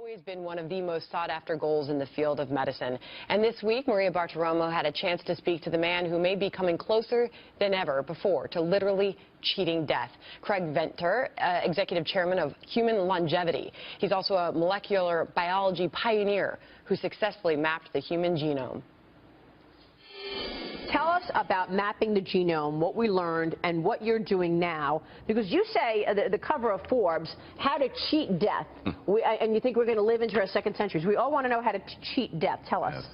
always been one of the most sought-after goals in the field of medicine. And this week, Maria Bartiromo had a chance to speak to the man who may be coming closer than ever before to literally cheating death. Craig Venter, executive chairman of Human Longevity. He's also a molecular biology pioneer who successfully mapped the human genome. Tell us about mapping the genome, what we learned, and what you're doing now. Because you say, the cover of Forbes, how to cheat death. And you think we're going to live into our second centuries. We all want to know how to cheat death. Tell us. Yes.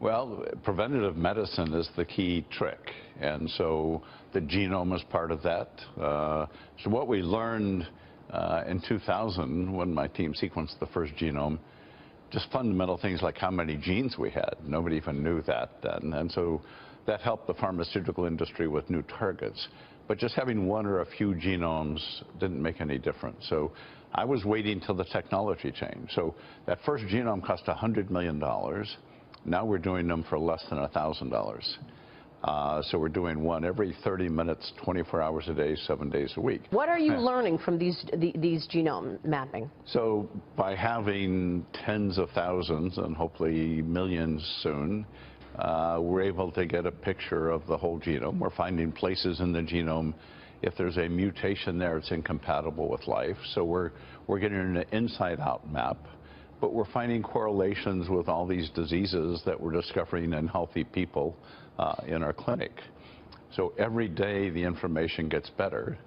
Well, preventative medicine is the key trick. And so the genome is part of that. So what we learned in 2000, when my team sequenced the first genome, just fundamental things like how many genes we had. Nobody even knew that then. And so that helped the pharmaceutical industry with new targets. But just having one or a few genomes didn't make any difference. So I was waiting till the technology changed. So that first genome cost $100 million. Now we're doing them for less than $1,000. So we're doing one every 30 minutes, 24 hours a day, 7 days a week. What are you learning from these genome mapping? So by having tens of thousands and hopefully millions soon, we're able to get a picture of the whole genome. We're finding places in the genome, if there's a mutation there, it's incompatible with life. So we're getting an inside-out map. But we're finding correlations with all these diseases that we're discovering in healthy people in our clinic. So every day the information gets better.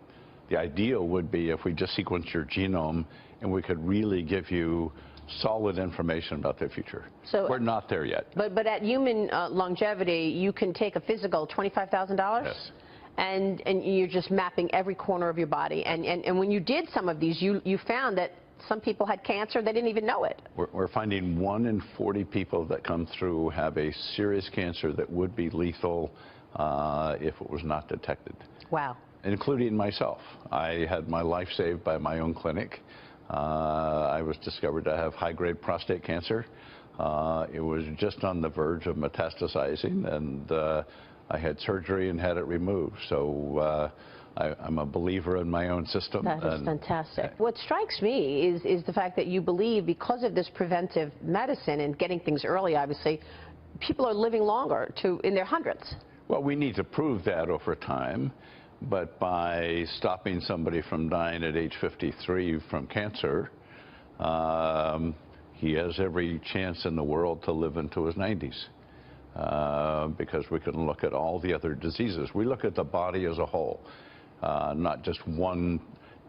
The ideal would be if we just sequence your genome and we could really give you solid information about their future. So we're not there yet. But at Human Longevity, you can take a physical, $25,000? Yes. And you're just mapping every corner of your body. And when you did some of these, you found that some people had cancer, they didn't even know it. We're finding 1 in 40 people that come through have a serious cancer that would be lethal if it was not detected. Wow. Including myself. I had my life saved by my own clinic. I was discovered to have high-grade prostate cancer. It was just on the verge of metastasizing, and I had surgery and had it removed. So I'm a believer in my own system. That is fantastic. What strikes me is the fact that you believe, because of this preventive medicine and getting things early, obviously, people are living longer in their hundreds. Well, we need to prove that over time. But by stopping somebody from dying at age 53 from cancer, he has every chance in the world to live into his 90s. Because we can look at all the other diseases. We look at the body as a whole, not just one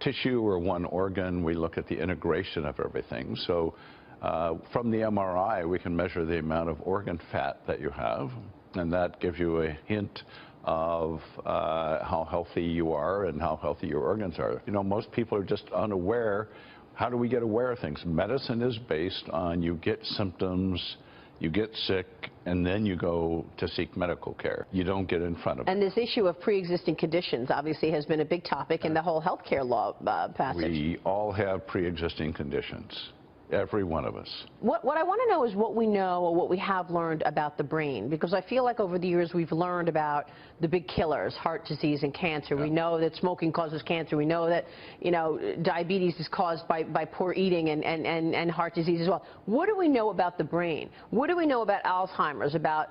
tissue or one organ. We look at the integration of everything. So from the MRI, we can measure the amount of organ fat that you have, and that gives you a hint of how healthy you are and how healthy your organs are. You know, most people are just unaware. How do we get aware of things? Medicine is based on you get symptoms, you get sick, and then you go to seek medical care. You don't get in front of it. And this issue of pre-existing conditions obviously has been a big topic in the whole health care law passage. We all have pre-existing conditions. Every one of us. What I want to know is what we know or what we have learned about the brain, because I feel like over the years we've learned about the big killers, heart disease and cancer. Yeah. We know that smoking causes cancer. We know that, you know, diabetes is caused by poor eating and heart disease as well. What do we know about the brain? What do we know about Alzheimer's, about,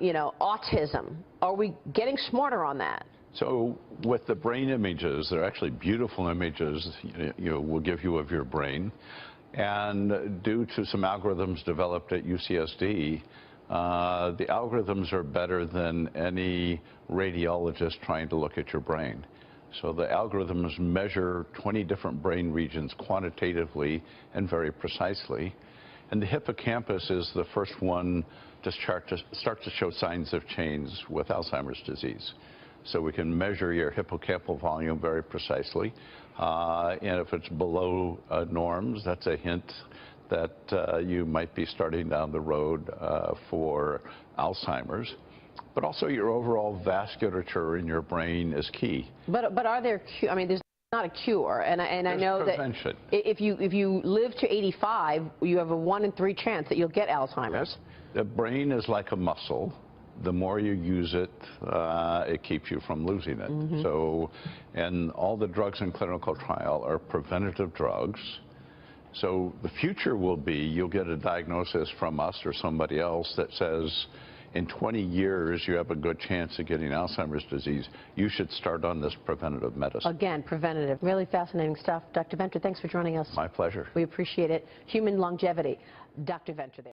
you know, autism? Are we getting smarter on that? So with the brain images, they're actually beautiful images, you know, will give you of your brain. And due to some algorithms developed at UCSD, the algorithms are better than any radiologist trying to look at your brain. So the algorithms measure 20 different brain regions quantitatively and very precisely. And the hippocampus is the first one to start to show signs of change with Alzheimer's disease. So we can measure your hippocampal volume very precisely. And if it's below norms, that's a hint that you might be starting down the road for Alzheimer's. But also your overall vasculature in your brain is key. But are there, I mean, there's not a cure, and I know prevention. That if you live to 85, you have a 1 in 3 chance that you'll get Alzheimer's. The brain is like a muscle. The more you use it, it keeps you from losing it. Mm-hmm. So, and all the drugs in clinical trial are preventative drugs. So the future will be you'll get a diagnosis from us or somebody else that says, in 20 years, you have a good chance of getting Alzheimer's disease. You should start on this preventative medicine. Again, preventative. Really fascinating stuff. Dr. Venter, thanks for joining us. My pleasure. We appreciate it. Human longevity. Dr. Venter there.